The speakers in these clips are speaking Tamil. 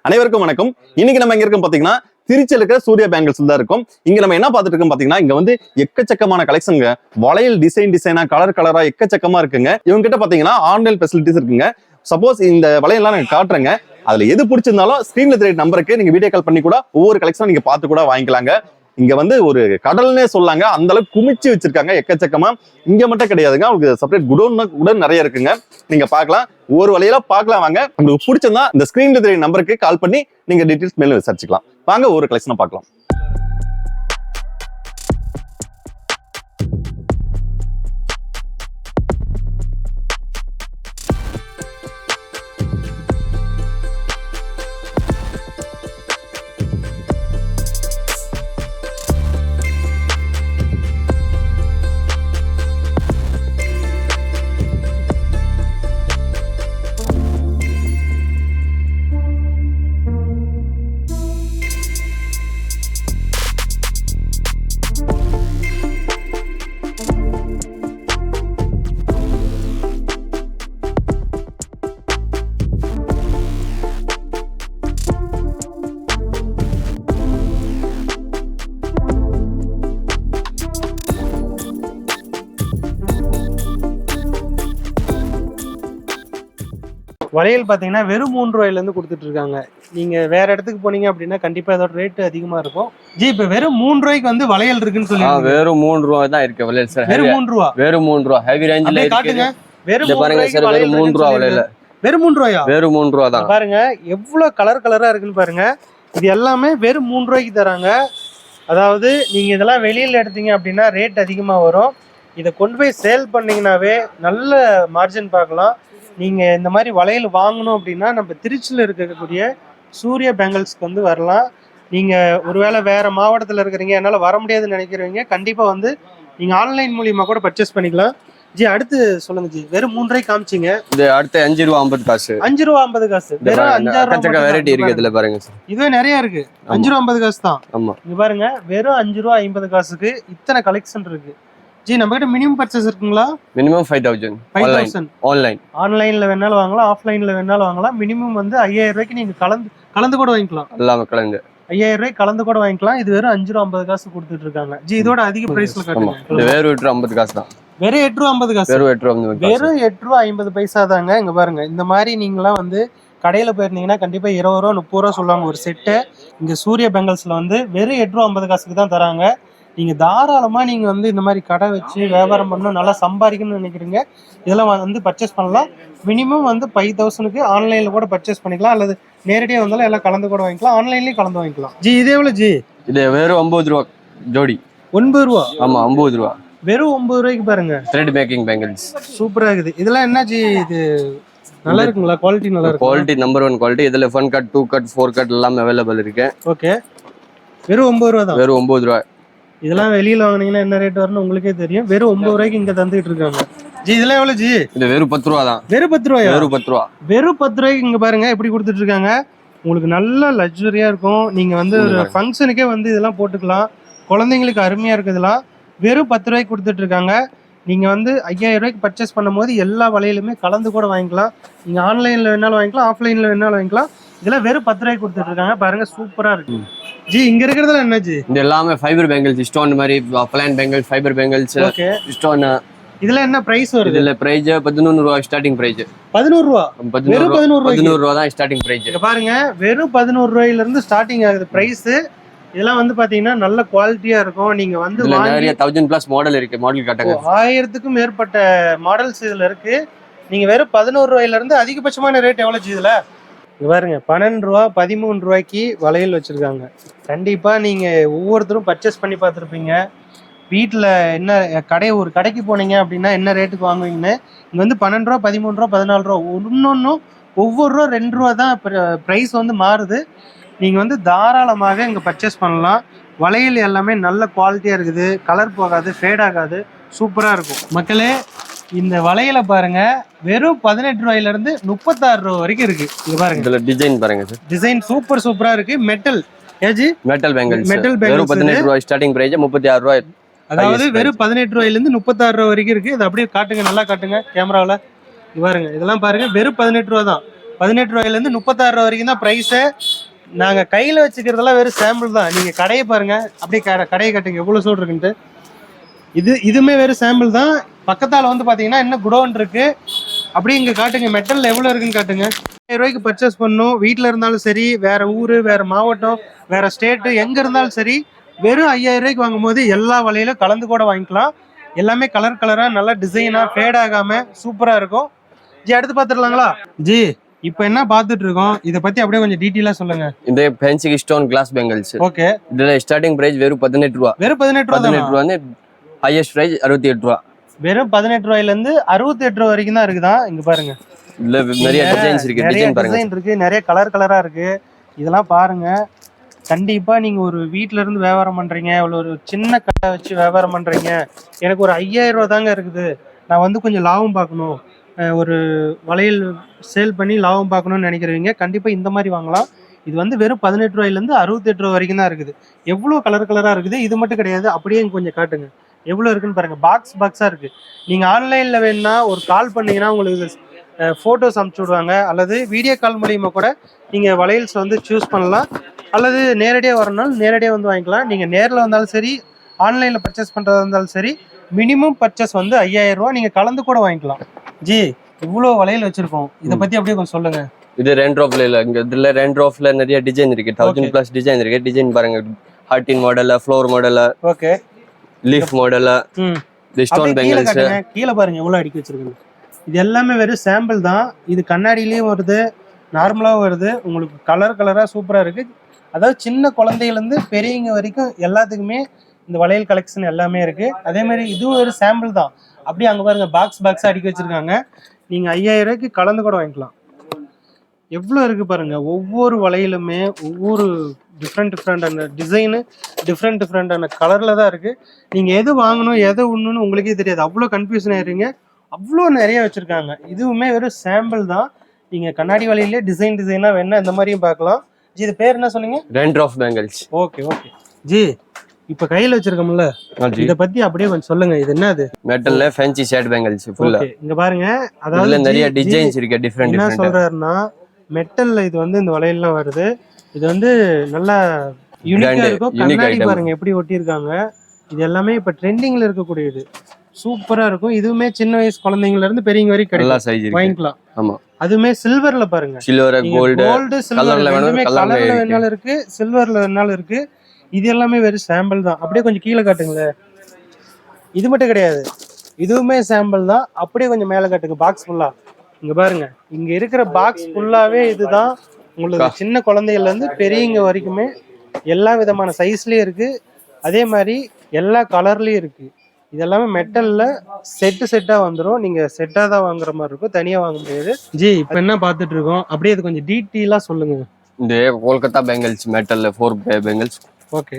அனைவருக்கும் வணக்கம். இன்னைக்கு நம்ம எங்க இருக்கோம் பாத்தீங்கன்னா திருச்சியில் இருக்கிற சூர்யா பேங்கிள்ஸ் தான் இருக்கும். இங்க நம்ம என்ன பார்த்துட்டு இருக்கோம் பாத்தீங்கன்னா இங்க வந்து எக்கச்சக்கமான கலெக்ஷனுங்க. வளையல் டிசைனா கலரா எக்கச்சக்கமா இருக்குங்க. இவங்க கிட்ட பாத்தீங்கன்னா ஆன்லைன் ஃபெசிலிட்டிஸ் இருக்குங்க. சப்போஸ் இந்த வளையல்லாம் நாங்க காட்டுறேங்க, அதுல எது பிடிச்சிருந்தாலும் ஸ்கிரீன்ல தெரிய நம்பருக்கு நீங்க வீடியோ கால் பண்ணி கூட ஒவ்வொரு கலெக்ஷனும் நீங்க பார்த்து கூட வாங்கிக்கலாங்க. இங்க வந்து ஒரு கடல்னே சொல்லாங்க, அந்த அளவுக்கு குமிச்சு வச்சிருக்காங்க எக்கச்சக்கமா. இங்க மட்டும் கிடையாதுங்க, உங்களுக்கு செப்பரேட் குடோன் நிறைய இருக்குங்க. நீங்க பார்க்கலாம், ஒரு வழியில பார்க்கலாம் வாங்க. உங்களுக்கு பிடிச்சிருந்தா இந்த ஸ்கிரீன்ல தெரிய நம்பருக்கு கால் பண்ணி நீங்க டீடைல்ஸ் மேலும் விசாரிச்சுக்கலாம். வாங்க ஒரு கலெக்ஷனை பார்க்கலாம். வளையல் பார்த்தீங்கன்னா வெறும் 3 ரூபாயிலேருந்து கொடுத்துட்டு இருக்காங்க. நீங்க வேற இடத்துக்கு போனீங்க அப்படின்னா கண்டிப்பா இதோட ரேட் அதிகமா இருக்கும். ஜி இப்போ வெறும் 3 ரூபாய்க்கு வந்து வளையல் இருக்குன்னு சொல்லி வெறும் 3 ரூபாய் தான் இருக்கு வளையல் சார். வெறும் 3 ரூபா. வெறும் 3 ரூபாய் ஹெவி ரேஞ்சில காட்டுங்க. வெறும் பாருங்க சார், வெறும் 3 ரூபாய் வளையல். வெறும் 3 ரூபாயா? வெறும் 3 ரூபாய் தான். பாருங்க எவ்வளவு கலரா இருக்குன்னு பாருங்க. இது எல்லாமே வெறும் 3 ரூபாய்க்கு தராங்க. அதாவது நீங்க இதெல்லாம் வெளியில எடுத்தீங்க அப்படின்னா ரேட் அதிகமா வரும். இதை கொண்டு போய் சேல் பண்ணீங்கன்னாவே நல்ல மார்ஜின் பார்க்கலாம். நீங்க இந்த மாதிரி வளையல் வாங்கணும் அப்படின்னா நம்ம திருச்சியில் இருக்கக்கூடிய சூர்யா பேங்கிள்ஸ்க்கு வந்து வரலாம். நீங்க ஒருவேளை வேற மாவட்டத்தில் இருக்கிறீங்க, என்னால் வர முடியாதுன்னு நினைக்கிறவங்க கண்டிப்பா வந்து நீங்க ஆன்லைன் மூலியமா கூட பர்ச்சேஸ் பண்ணிக்கலாம். ஜி அடுத்து சொல்லுங்க ஜி. வெறும் 3 ரூபாய்க்கு காமிச்சிங்க. இது அடுத்து 5 ரூபாய் 50 காசு. 5 ரூபாய் 50 காசு. வெறும் 5 ரூபாய் வெரைட்டி இருக்கு இதுல பாருங்க சார். இதுவே நிறைய இருக்கு. 5 ரூபாய் 50 காசு தான். ஆமா இங்க பாருங்க, வெறும் 5 ரூபாய் 50 காசுக்கு இத்தனை கலெக்ஷன் இருக்கு. ஜி நம்ம கிட்ட மினிமம் பர்ச்சேஸ் இருக்குங்களா? மினிமம் 5000. 5000 ஆன்லைன்ல வேணாலும் வாங்கலாம், ஆஃப்லைன்ல வேணாலும் வாங்கலாம். மினிமம் வந்து 5000 ரூபாய்க்கு நீங்க கலந்து கூட வாங்கிக்கலாம். எல்லாமே கலந்து 5000 ரூபாய்க்கு கலந்து கூட வாங்கிக்கலாம். இது வெறும் 5 ரூபாய் 50 காசு கொடுத்துட்டு இருக்காங்க. ஜி இதோட அதிக பிரைஸ்ல காட்டுங்க. வெறும் 8 ரூபாய் 50 காசு தான். வெறும் 8 ரூபாய் 50 காசு. வெறும் 8 ரூபாய் 50 காசு. வெறும் 8 ரூபாய் 50 பைசா தாங்க. இங்க பாருங்க, இந்த மாதிரி நீங்களாம் வந்து கடையில போயிருந்தீங்கன்னா கண்டிப்பா 20 ரூபா 30 ரூபா சொல்லுவாங்க ஒரு செட்டு. இங்க சூர்யா பேங்கிள்ஸ்ல வந்து வெறும் 8 ரூபாய் 50 காசுக்கு தான் தராங்க. நீங்க தாராளமா நீங்க வந்து இந்த மாதிரி கடை வச்சு வியாபாரம் பண்ணணும், நல்லா சம்பாதிக்கணும்னு நினைக்கிறீங்க, இதெல்லாம் வந்து பர்ச்சேஸ் பண்ணலாம். மினிமம் வந்து 5000க்கு ஆன்லைன்ல கூட பர்ச்சேஸ் பண்ணிக்கலாம், அல்லது நேரடியாக வந்தாலும் எல்லாம் கலந்து கூட வாங்கிக்கலாம், ஆன்லைன்லயும் கலந்து வாங்கிக்கலாம். ஜி இது எவ்வளவு ஜி? இது வெறும் 9 ரூபாய் ஜோடி. 9 ரூபா? ஆமா 9 ரூபாய். வெறும் 9 ரூபாய்க்கு பாருங்க. த்ரெட் மேக்கிங் பேங்கிள்ஸ் சூப்பரா இருக்குது. இதெல்லாம் என்ன ஜி? இது நல்லா இருக்குங்களா? குவாலிட்டி நல்லா இருக்கு. Quality number 1 quality. இதுல 1 கட் 2 கட் 4 கட் எல்லாமே அவைலபிள் இருக்கு. ஓகே. வெறும் 9 ரூபா தான். வெறும் 9 ரூபாய். இதெல்லாம் வெளியில வாங்கினீங்கன்னா என்ன ரேட் வரும்னு உங்களுக்கே தெரியும். வெறும் 9 ரூபாய்க்கு இங்க தந்துட்டு இருக்காங்க. ஜி இதெல்லாம் எவ்வளவு ஜி? இது வெறும் 10 ரூபா தான். வெறும் 10 ரூபாயா? வெறும் 10 ரூபா. வெறும் 10 ரூபாய்க்கு இங்க பாருங்க எப்படி கொடுத்துட்டு இருக்காங்க. உங்களுக்கு நல்ல லக்ஸரியா இருக்கும். நீங்க வந்து ஒரு ஃபங்க்ஷனுக்கே வந்து இதெல்லாம் போட்டுக்கலாம். குழந்தைங்களுக்கு அருமையா இருக்குதுலாம். வெறும் 10 ரூபாய்க்கு கொடுத்துட்டு இருக்காங்க. நீங்க வந்து 5000 ரூபாய்க்கு பர்ச்சேஸ் பண்ணும்போது எல்லா வளையலுமே கலந்து கூட வாங்கிக்கலாம். நீங்க ஆன்லைன்ல வேணாலும் வாங்கிக்கலாம், ஆஃப்லைன்ல வேணாலும் வாங்கிக்கலாம். இதெல்லாம் வெறும் 10 ரூபாய்க்கு கொடுத்துட்டு இருக்காங்க. பாருங்க சூப்பரா இருக்கு. ஜி இங்க இருக்கிறதுல என்ன ஜி? இது எல்லாமே ஃபைபர் பேங்கிள்ஸ், ஸ்டோன் மாதிரி plan bangles, fibre bangles, stone. இதுல என்ன பிரைஸ் வருது? இதுல பிரைஸ் 11 ரூபாய் ஸ்டார்டிங் பிரைஸ். 11 ரூபா? வெறும் 11 ரூபாய் தான் ஸ்டார்டிங் பிரைஸ். இங்க பாருங்க, வெறும் 11 ரூபாயில இருந்து ஸ்டார்டிங் ஆகுது பிரைஸ். இதெல்லாம் வந்து பாத்தீங்கன்னா நல்ல குவாலிட்டியா இருக்கும். நீங்க வந்து நிறைய 1000+ மாடல் இருக்கு. மாடல் காட்டுங்க. 1000க்கும் மேற்பட்ட மாடல்ஸ் இதுல இருக்கு. நீங்க வெறும் 11 ரூபாயில இருந்து அதிகபட்சமான ரேட் எவ்வளவு இதுல? இங்க பாருங்க, 12 ரூபா 13 ரூபாய்க்கு வளையல் வச்சிருக்காங்க. கண்டிப்பா நீங்க ஒவ்வொருத்தரும் பர்ச்சேஸ் பண்ணி பார்த்துருப்பீங்க. வீட்டுல என்ன ஒரு கடைக்கு போனீங்க அப்படின்னா என்ன ரேட்டுக்கு வாங்குவீங்கன்னு. இங்க வந்து 12 ரூபா 13 ரூபா 14 ரூபா ஒன்னொன்னும் ஒவ்வொரு ரூபா 2 ரூபா தான் பிரைஸ் வந்து மாறுது. நீங்க வந்து தாராளமாக இங்க பர்ச்சேஸ் பண்ணலாம். வளையல் எல்லாமே நல்ல குவாலிட்டியா இருக்குது. கலர் போகாது, ஃபேட் ஆகாது, சூப்பரா இருக்கும். மக்களே இந்த வளையல பாருங்க, வெறும் 18 ரூபாயில இருந்து 36 ரூபாய் வரைக்கும் இருக்கு. இங்க பாருங்க, இதுல டிசைன் பாருங்க சார். டிசைன் சூப்பரா இருக்கு. Metal metal bangles. Metal bangles 18 ரூபாய் ஸ்டார்டிங் பிரைஸ், 36 ரூபாய். அதாவது வெறும் 18 ரூபாயில இருந்து 36 ரூபாய் வரைக்கும் இருக்கு. இது அப்படியே காட்டுங்க, நல்லா காட்டுங்க கேமராவில். பாருங்க, இதெல்லாம் பாருங்க, வெறும் 18 ரூபா தான். 18 ரூபாயிலேருந்து 36 ரூபா வரைக்கும் தான் ப்ரைஸு. நாங்கள் கையில் வச்சுக்கிறதெல்லாம் வெறும் சாம்பிள் தான். நீங்கள் கடையை பாருங்கள், அப்படியே கடையை கட்டுங்க எவ்வளோ சூடு இருக்குன்ட்டு. இதுவுமே வெறும் சாம்பிள் தான். பக்கத்தால் வந்து பார்த்தீங்கன்னா இன்னும் குடோன் இருக்கு. அப்படியே இங்கே காட்டுங்க, மெட்டலில் எவ்வளோ இருக்குன்னு காட்டுங்க. 1000 ரூபாய்க்கு பர்ச்சேஸ் பண்ணணும். வீட்டில் இருந்தாலும் சரி, வேற ஊர், வேற மாவட்டம், வேற ஸ்டேட்டு, எங்கே இருந்தாலும் சரி, வெறும் 5000 ரூபாய்க்கு வாங்கும்போது எல்லா வலையிலும் கலந்து கூட வாங்கிக்கலாம். எல்லாமே கலர் கலராக நல்லா டிசைனாக ஃபேட் ஆகாமல் சூப்பராக இருக்கும். ஜி அடுத்து பார்த்துடலாங்களா? ஜி இப்போ என்ன பார்த்துட்டு இருக்கோம், இதை பற்றி அப்படியே கொஞ்சம் டீட்டெயிலாக சொல்லுங்க. இந்த fancy stone glass bangles. Okay. இதுல ஸ்டார்டிங் பிரைஸ் வெறும் 18 ரூபா. வெறும் 18 ரூபா. 18 ரூபா வந்து ஹையஸ்ட் பிரைஸ் 68 ரூபா. வெறும் 18 ரூபாயிலேருந்து 68 ரூபா வரைக்கும் தான் இருக்குதா. இங்க பாருங்க, இதுல நிறைய டிசைன்ஸ் இருக்கு. டிசைன் பாருங்க, டிசைன் இருக்கு, நிறைய கலரா இருக்கு. இதெல்லாம் பாருங்க. கண்டிப்பா நீங்க ஒரு வீட்ல இருந்து வியாபாரம் பண்றீங்க, ஒரு சின்ன கடை வச்சு வியாபாரம் பண்றீங்க, எனக்கு ஒரு 5000 ரூபா தாங்க இருக்குது, நான் வந்து கொஞ்சம் லாபம் பார்க்கணும், ஒரு வளையல் சேல் பண்ணி லாபம் பார்க்கணும்னு நினைக்கிறவங்க கண்டிப்பா இந்த மாதிரி வாங்கலாம். இது வந்து வெறும் 18 ரூபாயிலேருந்து 68 ரூபா வரைக்கும் தான் இருக்குது. எவ்வளோ கலரா இருக்குது. இது மட்டும் கிடையாது, அப்படியே கொஞ்சம் காட்டுங்க எவ்வளோ இருக்குன்னு பாருங்க. பாக்ஸா இருக்கு. நீங்க ஆன்லைன்ல வேணும்னா ஒரு கால் பண்ணீங்கன்னா உங்களுக்கு ஃபோட்டோஸ் அனுப்பிச்சி விடுவாங்க, அல்லது வீடியோ கால் மூலியமா கூட நீங்க வளையல்ஸ் வந்து சூஸ் பண்ணலாம், அல்லது நேரடியாக வரணும்னாலும் நேரடியாக வந்து வாங்கிக்கலாம். நீங்க நேரில் வந்தாலும் சரி, ஆன்லைன்ல பர்ச்சேஸ் பண்றதா இருந்தாலும் சரி, மினிமம் பர்ச்சேஸ் வந்து 5000 ரூபா. நீங்க கலந்து கூட வாங்கிக்கலாம். ஜி இவ்வளோ வளையல் வச்சிருக்கோம், இதை பத்தி அப்படியே கொஞ்சம் சொல்லுங்க. இது ரெண்ட் ஆஃப்ல இல்ல, இங்க இதுல ரெண்ட் ஆஃப்ல நிறைய டிசைன் இருக்கு. 1000+ டிசைன் இருக்கு. டிசைன் பாருங்க, heart model, floor model, okay, leaf model, stone bangles. கீழே பாருங்க எவ்வளவு அடிக்க வச்சிருக்காங்க. இது எல்லாமே வெறும் சாம்பிள் தான். இது கண்ணாடியிலயும் வருது, நார்மலாவும் வருது. உங்களுக்கு கலரா சூப்பரா இருக்கு. அதாவது சின்ன குழந்தையிலேருந்து பெரியவங்க வரைக்கும் எல்லாத்துக்குமே இந்த வளையல் கலெக்ஷன் எல்லாமே இருக்கு. அதே மாதிரி இதுவும் ஒரு சாம்பிள் தான். அப்படியே அங்க பாருங்க, பாக்ஸ் அடிக்க வச்சிருக்காங்க. நீங்க 5000 ரூபாய்க்கு கலந்து கூட வாங்கிக்கலாம். எவ்வளோ இருக்கு பாருங்க. ஒவ்வொரு வளையலுமே ஒவ்வொரு டிஃப்ரெண்டான டிசைனு, டிஃப்ரெண்டான கலர்ல தான் இருக்கு. நீங்க எது வாங்கணும் எது ஒண்ணுன்னு உங்களுக்கே தெரியாது, அவ்வளோ கன்ஃபியூஷன் ஆயிருங்க. அவ்வளோ நிறைய வச்சிருக்காங்க. இதுவுமே வெறும் சாம்பிள் தான். நீங்க கண்ணாடி வளையலே டிசைனா வேணா இந்த மாதிரியும் பார்க்கலாம். ஜி இது பேர் என்ன சொன்னீங்க? Rent of bangles. Okay. Ji இப்ப கையில வச்சிருக்கோம்ல, இத பத்தி அப்படியே கொஞ்சம் சொல்லுங்க. இது என்னது? மெட்டல்ல ஃபேன்சி ஷேட் பேங்கிள்ஸ் ஃபுல்லா. இங்க பாருங்க, அதாவது நிறைய டிசைன்ஸ் இருக்கு. டிஃபரெண்ட் என்ன சொல்றாருன்னா, மெட்டல்ல இது வந்து இந்த வளையல்லாம் வருது. இது வந்து நல்லா யூனிக்கா இருக்கும். கண்ணாடி பாருங்க எப்படி ஒட்டி இருக்காங்க. இது எல்லாமே இப்ப ட்ரெண்டிங்ல இருக்கக்கூடியது. சூப்பரா இருக்கும். இதுவுமே சின்ன வயசு குழந்தைங்கல இருந்து பெரியவங்க வரைக்கும் கிடைக்கும், வாங்கிக்கலாம். ஆமா. அதுமே சில்வர்ல பாருங்க, சில்வர், கோல்டு, சில்வர் கலர்ல வேணாலும் இருக்கு, சில்வர்ல வேணாலும் இருக்கு. இது எல்லாமே வெறும் சாம்பிள் தான். அப்படியே கொஞ்சம் கீழே காட்டுங்களேன். இது மட்டும் கிடையாது, இதுவுமே சாம்பிள் தான். அப்படியே கொஞ்சம் மேல காட்டுங்க, பாக்ஸ் ஃபுல்லா. இங்க பாருங்க, இங்க இருக்கிற பாக்ஸ் ஃபுல்லாவே இதுதான். உங்களுக்கு சின்ன குழந்தைகள்ல இருந்து பெரியவங்க வரைக்குமே எல்லா விதமான சைஸ்லயும் இருக்கு. அதே மாதிரி எல்லா கலர்லயும் இருக்கு. இதெல்லாமே மெட்டல்ல செட்டா வந்துடும். நீங்க செட்டா தான் வாங்குற மாதிரி இருக்கும், தனியா வாங்க முடியாது. ஜி இப்ப என்ன பாத்துட்டு இருக்கோம், அப்படியே இது கொஞ்சம் டீட்டெயிலா சொல்லுங்க. இந்த கோல்கத்தா பேங்கிள்ஸ் மெட்டல்ல 4 பேங்கிள்ஸ். ஓகே.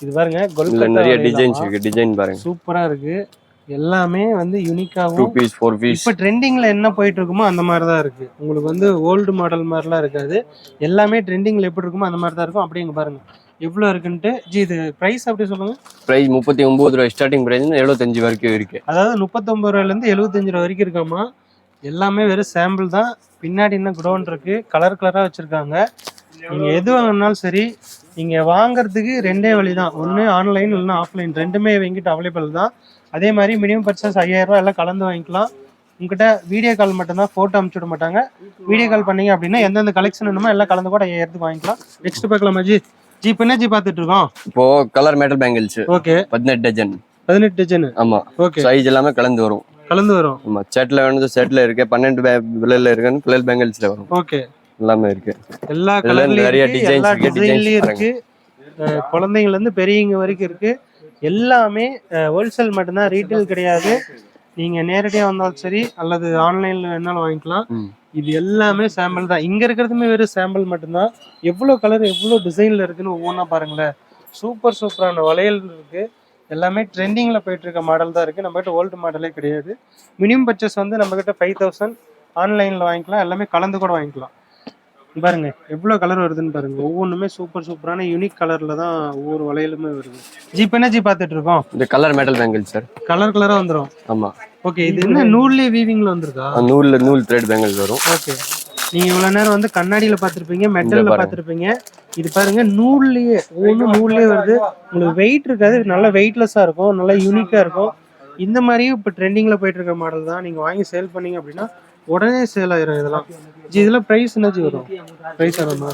இது பாருங்க, நிறைய டிசைன்ஸ் இருக்கு. டிசைன் பாருங்க, சூப்பரா இருக்கு. எல்லாமே வந்து யூனிக்காவும் 2 பீஸ் 4 பீஸ். இப்ப ட்ரெண்டிங்ல என்ன போயிட்டு இருக்குமோ அந்த மாதிரி தான் இருக்கு. உங்களுக்கு வந்து ஓல்டு மாடல் மாதிரிலாம் இருக்காது. எல்லாமே ட்ரெண்டிங்ல எப்படி இருக்குமோ அந்த மாதிரி தான் இருக்கும். அப்படியே இங்க பாருங்க எவ்வளவு இருக்குன்ட்டு. ஜி இது பிரைஸ் அப்படி சொல்லுங்க. பிரைஸ் 39 ரூபாய். ஸ்டார்டிங் பிரைஸ் 75 வரைக்கும் இருக்கு. அதாவது 39 ரூபாயில இருந்து 75 ரூபாய் வரைக்கும் இருக்காமா. எல்லாமே வெறும் சாம்பிள் தான். பின்னாடி என்ன குடோன் இருக்கு, கலரா வச்சிருக்காங்க. நீங்க எது வாங்கினாலும் சரி, நீங்க வாங்குறதுக்கு ரெண்டே வழி தான். ஒன்று ஆன்லைன் இல்லைன்னா ஆஃப்லைன், ரெண்டுமே எங்கிட்ட அவைலபிள் தான். அதே மாதிரி மினிமம் பர்ச்சேஸ் 5000 ரூபாய் எல்லாம் கலந்து வாங்கிக்கலாம். உங்ககிட்ட வீடியோ கால் மட்டும்தான், ஃபோட்டோ அனுப்பிச்சு விட மாட்டாங்க. வீடியோ கால் பண்ணீங்க அப்படின்னா எந்தெந்த கலெக்ஷன் வேணுமோ எல்லாம் கலந்து கூட 5000 வாங்கிக்கலாம். நெக்ஸ்ட் பார்க்கலாமா ஜி? ஜி இப்போ என்ன ஜி பார்த்துட்டு இருக்கோம்? இப்போ colour metal bangles. Okay. 18 dozen. 18 dozen. ஆமா. ஓகே. சைஸ் எல்லாமே கலந்து வரும். ஆமா. செட்ல வேணுது செட்ல இருக்கு. 12 விலையில இருக்கு. பிளேல் பேங்கிள்ஸ்ல வரும். ஓகே. எல்லாமே இருக்கு. எல்லா கலர்லயும் நிறைய டிசைன்லயும் இருக்கு. குழந்தைங்கள்ல இருந்து பெரியவங்க வரைக்கும் இருக்கு. எல்லாமே ஹோல்சேல் மட்டும்தான், ரீட்டைல் கிடையாது. நீங்க நேரடியா வந்தாலும் சரி, அல்லது ஆன்லைன்ல வேணாலும் வாங்கிக்கலாம். இது எல்லாமே சாம்பிள் தான். இங்க இருக்கிறதுமே வெறும் சாம்பிள் மட்டும்தான். எவ்வளவு கலர் எவ்வளவு டிசைன்ல இருக்குன்னு ஒவ்வொன்றா பாருங்களேன். சூப்பரான வளையல் இருக்கு. எல்லாமே ட்ரெண்டிங்ல போயிட்டு இருக்க மாடல் தான் இருக்கு. நம்ம கிட்ட ஓல்டு மாடலே கிடையாது. மினிமம் பர்ச்சேஸ் வந்து நம்ம கிட்ட 5000. ஆன்லைன்ல வாங்கிக்கலாம். எல்லாமே கலந்து கூட வாங்கிக்கலாம். பாருங்க எவ்வளவு கலர் வருதுன்னு பாருங்க. ஒவ்வொன்றுமே சூப்பரான யூனிக் கலர்ல தான் ஒவ்வொரு வளையலுமே வருது. ஜி என்ன ஜி பார்த்துட்டு இருக்கோம்? இந்த கலர் மெட்டல் பேங்கிள் சார். கலரா வந்துரும். ஆமா. ஓகே. இது என்ன நூல்லே வீவிங்ல வந்திருக்கா? நூல் த்ரெட் பேங்கிள் வரும். ஓகே. நீங்க இவ்வளவு நேரம் வந்து கண்ணாடியில பாத்திருப்பீங்க, மெட்டல்ல பாருங்க. பாத்திருப்பீங்க. இது பாருங்க நூல்லயே ஒவ்வொன்றும் நூல்லயே வருது. உங்களுக்கு வெயிட் இருக்காது, நல்லா வெயிட்லெஸ்ஸா இருக்கும், நல்லா யூனிக்கா இருக்கும். இந்த மாதிரியும் இப்போ ட்ரெண்டிங்ல போயிட்டு இருக்க மாடல் தான். நீங்க வாங்கி சேல் பண்ணீங்க அப்படின்னா உடனே சேல் ஆயிரும் இதெல்லாம். இதெல்லாம் பிரைஸ் என்னச்சு வரும்? பிரைஸ் வருமா?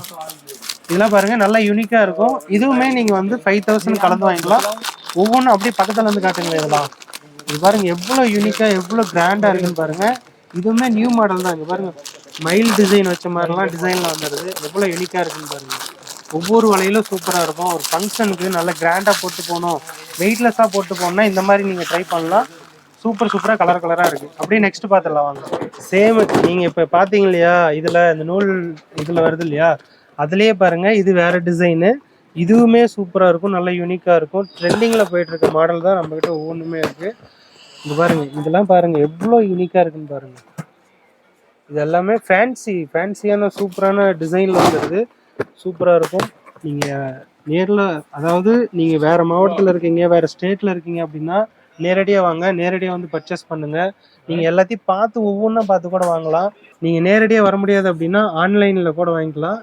இதெல்லாம் பாருங்க நல்லா யூனிக்கா இருக்கும். இதுவுமே நீங்க வந்து 5000 கலந்து வாங்கிக்கலாம். ஒவ்வொன்றும் அப்படியே பக்கத்துல இருந்து காட்டுங்க. இதெல்லாம் இது பாருங்க எவ்வளவு யூனிக்கா எவ்வளவு கிராண்டா இருக்குன்னு பாருங்க. இதுவுமே நியூ மாடல் தான். இங்க பாருங்க மயில் டிசைன் வச்ச மாதிரிலாம் டிசைன்ல வந்துடுது. எவ்வளவு யூனிக்கா இருக்குன்னு பாருங்க. ஒவ்வொரு வலையிலும் சூப்பரா இருக்கும். ஒரு ஃபங்க்ஷனுக்கு நல்ல கிராண்டா போட்டு போகணும், வெயிட்லெஸ்ஸா போட்டு போகணும்னா இந்த மாதிரி நீங்க ட்ரை பண்ணலாம். சூப்பரா கலரா இருக்கு. அப்படியே நெக்ஸ்ட் பாத்துடலாம் வாங்க. சேம் நீங்க இப்ப பாத்தீங்க இல்லையா, இதுல இந்த நூல் இதுல வருது இல்லையா, அதுலயே பாருங்க இது வேற டிசைனு. இதுவுமே சூப்பரா இருக்கும், நல்ல யூனிக்கா இருக்கும். ட்ரெண்டிங்ல போயிட்டு இருக்க மாடல் தான் நம்ம கிட்ட ஒவ்வொன்றுமே இருக்கு. இங்க பாருங்க இதெல்லாம் பாருங்க எவ்வளவு யூனிக்கா இருக்குன்னு பாருங்க. இது எல்லாமே ஃபேன்சியான சூப்பரான டிசைன்ல வந்துருது. சூப்பரா இருக்கும். நீங்க நேர்ல, அதாவது நீங்க வேற மாவட்டத்துல இருக்கீங்க, வேற ஸ்டேட்ல இருக்கீங்க அப்படின்னா நேரடியா வாங்க, நேரடியா வந்து பர்ச்சேஸ் பண்ணுங்க. நீங்க எல்லாத்தையும் பார்த்து ஒவ்வொன்றா பார்த்து கூட வாங்கலாம். நீங்க நேரடியா வர முடியாது அப்படின்னா ஆன்லைன்ல கூட வாங்கிக்கலாம்.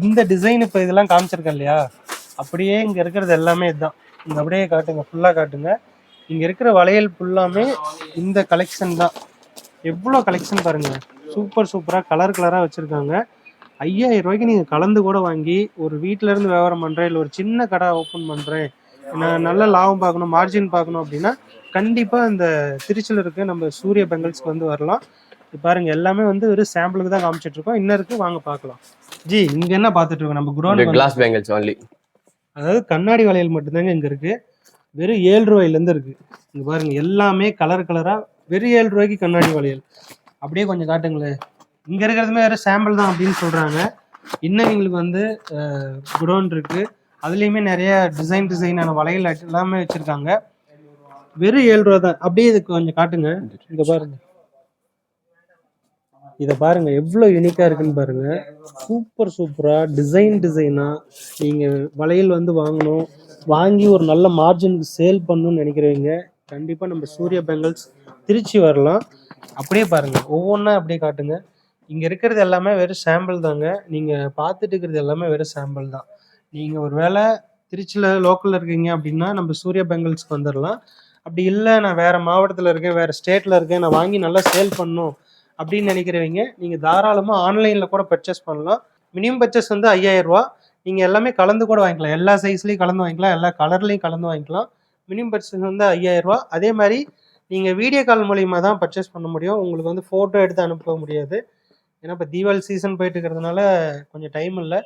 இந்த டிசைன் இப்போ இதெல்லாம் காமிச்சிருக்கேன் இல்லையா, அப்படியே இங்க இருக்கிறது எல்லாமே இதுதான். இங்க அப்படியே காட்டுங்க, ஃபுல்லா காட்டுங்க. இங்க இருக்கிற வளையல் ஃபுல்லாமே இந்த கலெக்ஷன் தான். எவ்வளோ கலெக்ஷன் பாருங்க. சூப்பரா கலரா வச்சிருக்காங்க. 5000 ரூபாய்க்கு நீங்க கலந்து கூட வாங்கி ஒரு வீட்ல இருந்து வியாபாரம் பண்றேன், இல்லை ஒரு சின்ன கடை ஓப்பன் பண்றேன், நான் நல்ல லாபம் பார்க்கணும், மார்ஜின் பார்க்கணும் அப்படின்னா கண்டிப்பா இந்த திருச்சியில் இருக்க நம்ம சூரிய பெங்கல்ஸ்க்கு வந்து வரலாம். இது பாருங்க எல்லாமே வந்து ஒரு சாம்பிளுக்கு தான் காமிச்சிட்டு இருக்கோம். இன்னும் இருக்கு, வாங்க பார்க்கலாம். ஜி இங்க என்ன பார்த்துட்டு இருக்கோம் நம்ம குடோன்? Glass bangles only. அதாவது கண்ணாடி வளையல் மட்டும்தாங்க இங்க இருக்கு. வெறும் 7 ரூபாயில இருந்து இருக்கு. இங்க பாருங்க எல்லாமே கலரா வெறும் 7 ரூபாய்க்கு கண்ணாடி வளையல். அப்படியே கொஞ்சம் காட்டுங்களேன். இங்க இருக்கிறதுமே வேற சாம்பிள் தான் அப்படின்னு சொல்றாங்க. இன்னும் எங்களுக்கு வந்து குடோன் இருக்கு, அதுலயுமே நிறைய டிசைனான வளையல் எல்லாமே வச்சிருக்காங்க. வெறும் 7 ரூபா தான். அப்படியே இது கொஞ்சம் காட்டுங்க. இங்க பாருங்க, இத பாருங்க எவ்வளவு யூனிக்கா இருக்குன்னு பாருங்க. சூப்பரா டிசைனா நீங்க வளையல் வந்து வாங்கணும், வாங்கி ஒரு நல்ல மார்ஜினுக்கு சேல் பண்ணணும்னு நினைக்கிறவங்க கண்டிப்பா நம்ம சூர்யா பெங்கல்ஸ் திருச்சி வரலாம். அப்படியே பாருங்க ஒவ்வொன்றா அப்படியே காட்டுங்க. இங்க இருக்கிறது எல்லாமே வெறும் சாம்பிள் தாங்க. நீங்க பார்த்துட்டு இருக்கிறது எல்லாமே வெறும் சாம்பிள் தான். நீங்க ஒருவேளை திருச்சியில லோக்கல்ல இருக்கீங்க அப்படின்னா நம்ம சூர்யா பெங்கல்ஸ்க்கு வந்துடலாம். அப்படி இல்லை நான் வேற மாவட்டத்தில் இருக்கேன், வேற ஸ்டேட்ல இருக்கேன், நான் வாங்கி நல்லா சேல் பண்ணணும் அப்படின்னு நினைக்கிறவங்க நீங்க தாராளமா ஆன்லைன்ல கூட பர்ச்சேஸ் பண்ணலாம். மினிமம் பர்ச்சேஸ் வந்து 5000 ரூபா. நீங்க எல்லாமே கலந்து கூட வாங்கிக்கலாம், எல்லா சைஸ்லயும் கலந்து வாங்கிக்கலாம், எல்லா கலர்லயும் கலந்து வாங்கிக்கலாம். மினிமம் பர்ச்சேஸ் வந்து 5000 ரூபா. அதே மாதிரி நீங்க வீடியோ கால் மூலியமா தான் பர்ச்சேஸ் பண்ண முடியும். உங்களுக்கு வந்து போட்டோ எடுத்து அனுப்ப முடியாது. ஏன்னா இப்போ தீபாவளி சீசன் போயிட்டு இருக்கிறதுனால கொஞ்சம் டைம் இல்லை.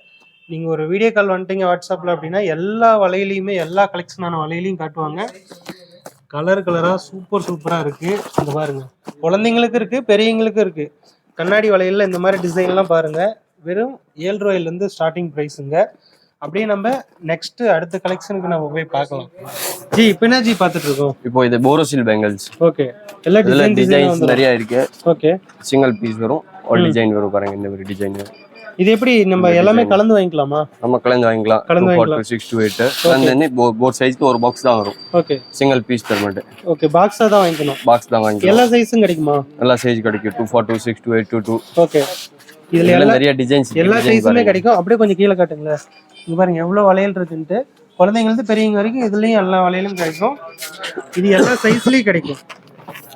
நீங்க ஒரு வீடியோ கால் வந்துட்டீங்க வாட்ஸ்அப்ல அப்படின்னா எல்லா வலையிலையுமே எல்லா கலெக்ஷனான வலையிலையும் காட்டுவாங்க. கலரா சூப்பரா இருக்கு. இந்த பாருங்க குழந்தைங்களுக்கு இருக்கு, பெரியவங்களுக்கும் இருக்கு. கண்ணாடி வளையல்ல இந்த மாதிரி டிசைன்லாம் பாருங்க. வெறும் 7 ரூபாயில இருந்து ஸ்டார்டிங் பிரைஸுங்க. அப்படியே நம்ம நெக்ஸ்ட் அடுத்த கலெக்ஷனுக்கு நம்ம போய் பார்க்கலாம். ஜி இப்போ என்ன ஜி பார்த்துட்டு இருக்கோம்? இப்போ இது போரோசில் பேங்கிள்ஸ். ஓகே, எல்லா டிசைன்ஸ் நிறைய இருக்கு. ஓகே, சிங்கிள் பீஸ் வரும், ஒரு டிசைன் வரும் பாருங்க. இந்த மாதிரி டிசைன் இது எப்படி நம்ம எல்லாமே கலந்து வாங்கிக்கலாமா? நம்ம கலந்து வாங்கிக்கலாம். 6 to 8 கலந்து போத் சைஸ்க்கு ஒரு பாக்ஸ் தான் வரும். ஓகே, சிங்கிள் பீஸ் தர மாட்டேன். ஓகே, பாக்ஸா தான் வாங்கிக்கணும். பாக்ஸ் தான் வாங்கிக்கலாம். எல்லா சைஸும் கிடைக்குமா? எல்லா சைஸ் கிடைக்கும். 242, 6 to 8 to 2. ஓகே, இதுல எல்லாம் நிறைய டிசைன்ஸ், எல்லா சைஸுமே கிடைக்கும். அப்படியே கொஞ்சம் கீழே காட்டுங்களேன். இங்க பாருங்க எவ்வளவு வளையல் இருக்குன்ட்டு. குழந்தைங்க இருந்து பெரியவங்க வரைக்கும் இதுலயும் எல்லா வளையலும் கிடைக்கும். இது எல்லா சைஸ்லயும் கிடைக்கும்.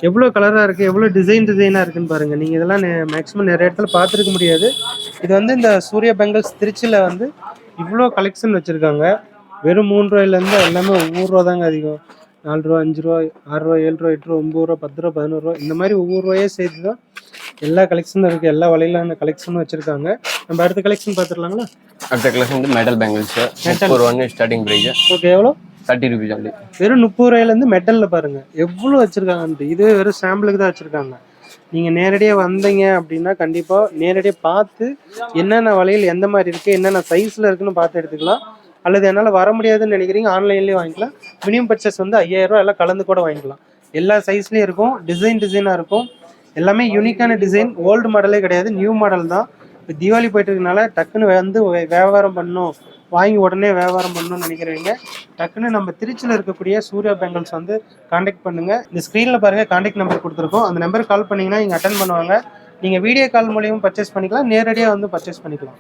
எவ்வளவு கலரா இருக்கு, எவ்வளவு டிசைனா இருக்குன்னு பாருங்க. நீங்க இதெல்லாம் மேக்ஸிமம் நிறைய இடத்துல பார்த்துருக்க முடியாது. இது வந்து இந்த சூர்யா பெங்கல்ஸ் திருச்சியில வந்து இவ்வளோ கலெக்ஷன் வச்சிருக்காங்க. வெறும் 3 ரூபாயில இருந்து எல்லாமே ஒவ்வொரு ரூபா தாங்க அதிகம். 4 ரூபா, 5 ரூபா, 6 ரூபா, 7 ரூபா, 8 ரூபா, 9 ரூபா, 10 ரூபா, 11 ரூபா, இந்த மாதிரி ஒவ்வொரு ரூபாயே சேர்த்து தான் எல்லா கலெக்ஷனும் இருக்கு. எல்லா வலையிலான கலெக்ஷனும் வச்சிருக்காங்க. நம்ம அடுத்த கலெக்ஷன் பார்த்துடலாங்களா? அடுத்த கலெக்ஷன் வந்து மெட்டல் பேங்கிள்ஸ். 30 ரூபாய் ஸ்டார்டிங் பிரைஸ். ஓகே, எவ்வளோ? 30 rupees only. வெறும் 30 ரூபாயில இருந்து மெட்டல்ல பாருங்க எவ்வளவு வச்சிருக்காங்க. இதுவே வெறும் சாம்பிளுக்கு தான் வச்சிருக்காங்க. நீங்க நேரடியா வந்தீங்க அப்படின்னா கண்டிப்பா நேரடியா பார்த்து என்னென்ன வளையல் எந்த மாதிரி இருக்கு, என்னென்ன சைஸ்ல இருக்குன்னு பார்த்து எடுத்துக்கலாம். அல்லது என்னால வர முடியாதுன்னு நினைக்கிறீங்க ஆன்லைன்லயே வாங்கிக்கலாம். மினிமம் பர்ச்சேஸ் வந்து 5000 ரூபாய். எல்லாம் கலந்து கூட வாங்கிக்கலாம். எல்லா சைஸ்லயும் இருக்கும், டிசைனா இருக்கும். எல்லாமே யூனிக்கான டிசைன். ஓல்டு மாடலே கிடையாது, நியூ மாடல் தான். இப்போ தீபாவளி போயிட்டு இருக்கனால டக்குன்னு வந்து வியாபாரம் பண்ணணும், வாங்கி உடனே வியாபாரம் பண்ணணும்னு நினைக்கிறவங்க டக்குன்னு நம்ம திருச்சியில் இருக்கக்கூடிய சூர்யா பெங்கல்ஸ் வந்து காண்டாக்ட் பண்ணுங்க. இந்த ஸ்க்ரீனில் பாருங்க காண்டாக்ட் நம்பர் கொடுத்துருக்கோம். அந்த நம்பருக்கு கால் பண்ணீங்கன்னா இங்கே அட்டன் பண்ணுவாங்க. நீங்க வீடியோ கால் மூலியமா பர்ச்சேஸ் பண்ணிக்கலாம், நேரடியா வந்து பர்ச்சேஸ் பண்ணிக்கலாம்.